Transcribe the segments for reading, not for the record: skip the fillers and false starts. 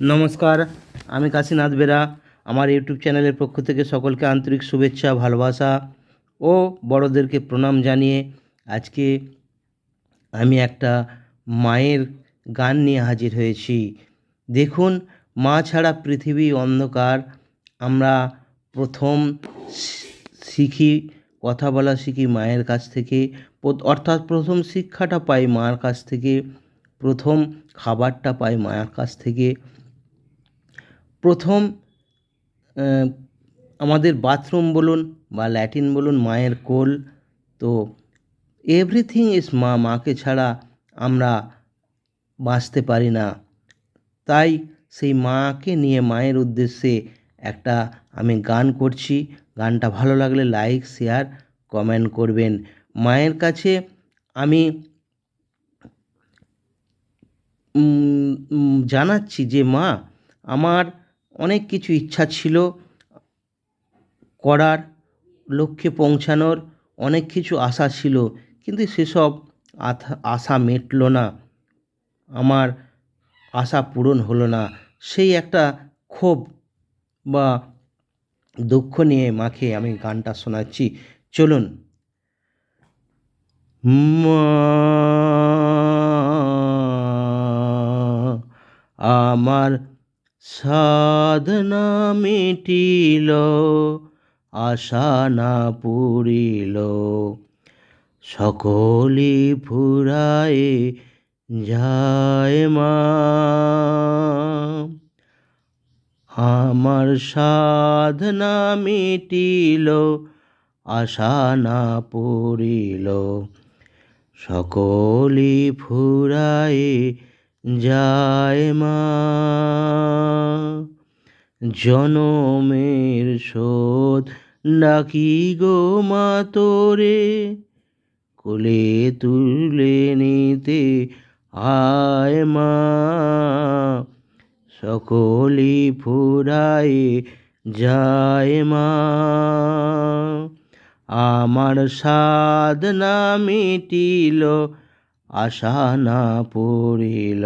নমস্কার, আমি কাশীনাথ বেরা। আমার ইউটিউব চ্যানেলের পক্ষ থেকে সকলকে আন্তরিক শুভেচ্ছা, ভালোবাসা ও বড়দেরকে প্রণাম জানিয়ে আজকে আমি একটা মায়ের গান নিয়ে হাজির হয়েছি। দেখুন, মা ছাড়া পৃথিবী অন্ধকার। আমরা প্রথম শিখি, কথা বলা শিখি মায়ের কাছ থেকে, অর্থাৎ প্রথম শিক্ষাটা পাই মার কাছ থেকে, প্রথম খাবারটা পাই মায়ের কাছ থেকে, প্রথম আমাদের বাথরুম বলুন বা ল্যাট্রিন বলুন মায়ের কোল। তো এভরিথিং ইজ মা। মাকে ছাড়া আমরা বাঁচতে পারি না। তাই সেই মাকে নিয়ে, মায়ের উদ্দেশ্যে একটা আমি গান করছি। গানটা ভালো লাগলে লাইক, শেয়ার, কমেন্ট করবেন। মায়ের কাছে আমি জানাচ্ছি যে মা, আমার অনেক কিছু ইচ্ছা ছিল করার, লক্ষ্যে পৌঁছানোর অনেক কিছু আশা ছিল, কিন্তু সেসব আশা মিটলো না, আমার আশা পূরণ হলো না। সেই একটা ক্ষোভ বা দুঃখ নিয়ে মাকে আমি গানটা শোনাচ্ছি। চলুন। মা আমার সাধনা মিটিল, আশা না পুরিল, সকলি ফুরায়ে যায় মা। আমার সাধনা মিটিল, আশা না পুরিল, সকলি ফুরায়ে যায় মা। জনমের শোধ ডাকি গো মা তোরে, কোলে তুলে নিতে আয় মা। সকলি ফুরায়ে যায় মা। আমার সাধনা মিটিল, আশা না পুরিল,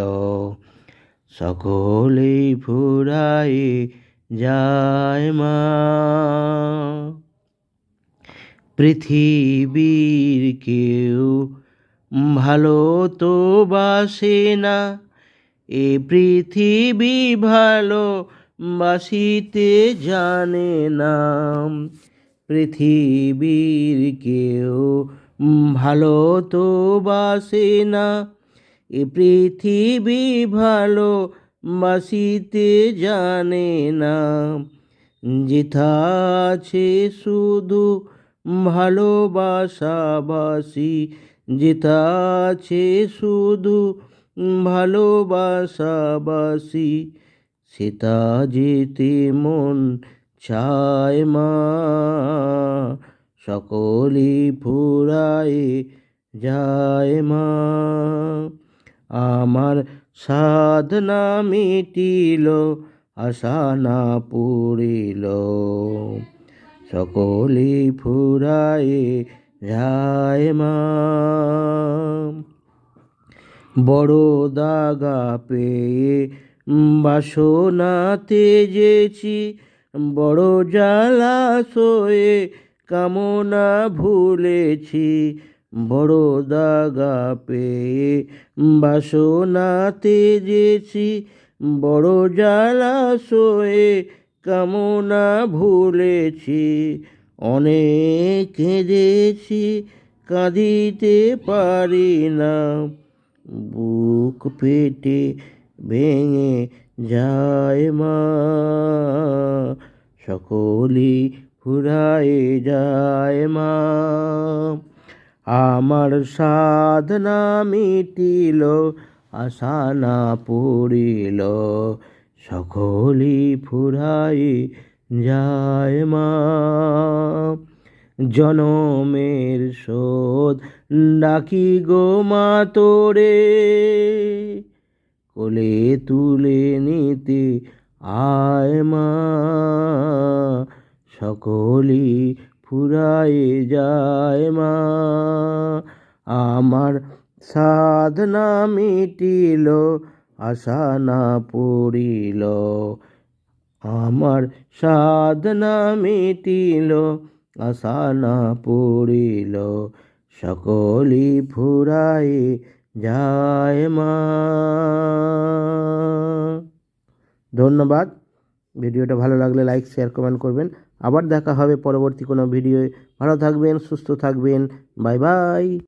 সকলেই ফুরায়ে যায় মা। পৃথিবীর কেউ ভালো তো বাসে না, এ পৃথিবী ভালো বাসিতে জানে না। পৃথিবীর কেউ ভালো তো বাসে না, এ পৃথিবী ভালো বাসিতে জানে না। যেথা আছে শুধু ভালোবাসাবাসি, যেথা আছে শুধু ভালোবাসাবাসি, সেটা যেতে মন চায় মা। সকলি ফুরায়ে যায় মা। আমার সাধনা মিটিল, আশা না পুরিল, সকলি ফুরায়ে যায় মা। বড় দাগা পেয়ে বাসনা তেজেছি, বড় জ্বালা সয়ে কামনা ভুলেছি। বড় দাগা পেয়ে বাসনা তেজেছি, বড় জ্বালা সয়ে কামনা ভুলেছি। অনেক কেঁদেছি, কাঁদিতে পারি না, বুক পেটে ভেঙে যায় মা। সকলি ফুরায়ে যায় মা। আমার সাধনা মিটিল, আশা না পুরিল, সকলি ফুরায়ে যায় মা। জনমের শোধ ডাকি গো মা তোরে, কোলে তুলে নিতে আয় মা। সকলি ফুরায়ে যায় মা। আমার সাধনা মিটিল, আশা না পুরিল, আমার সাধনা মিটিল, আশা না পুরিল, সকলি ফুরায় যায় মা। ধন্যবাদ। ভিডিওটা ভালো লাগলে লাইক শেয়ার কমেন্ট করবেন। আবার দেখা হবে পরবর্তী কোনো ভিডিওয়ে। ভালো থাকবেন, সুস্থ থাকবেন। Bye bye.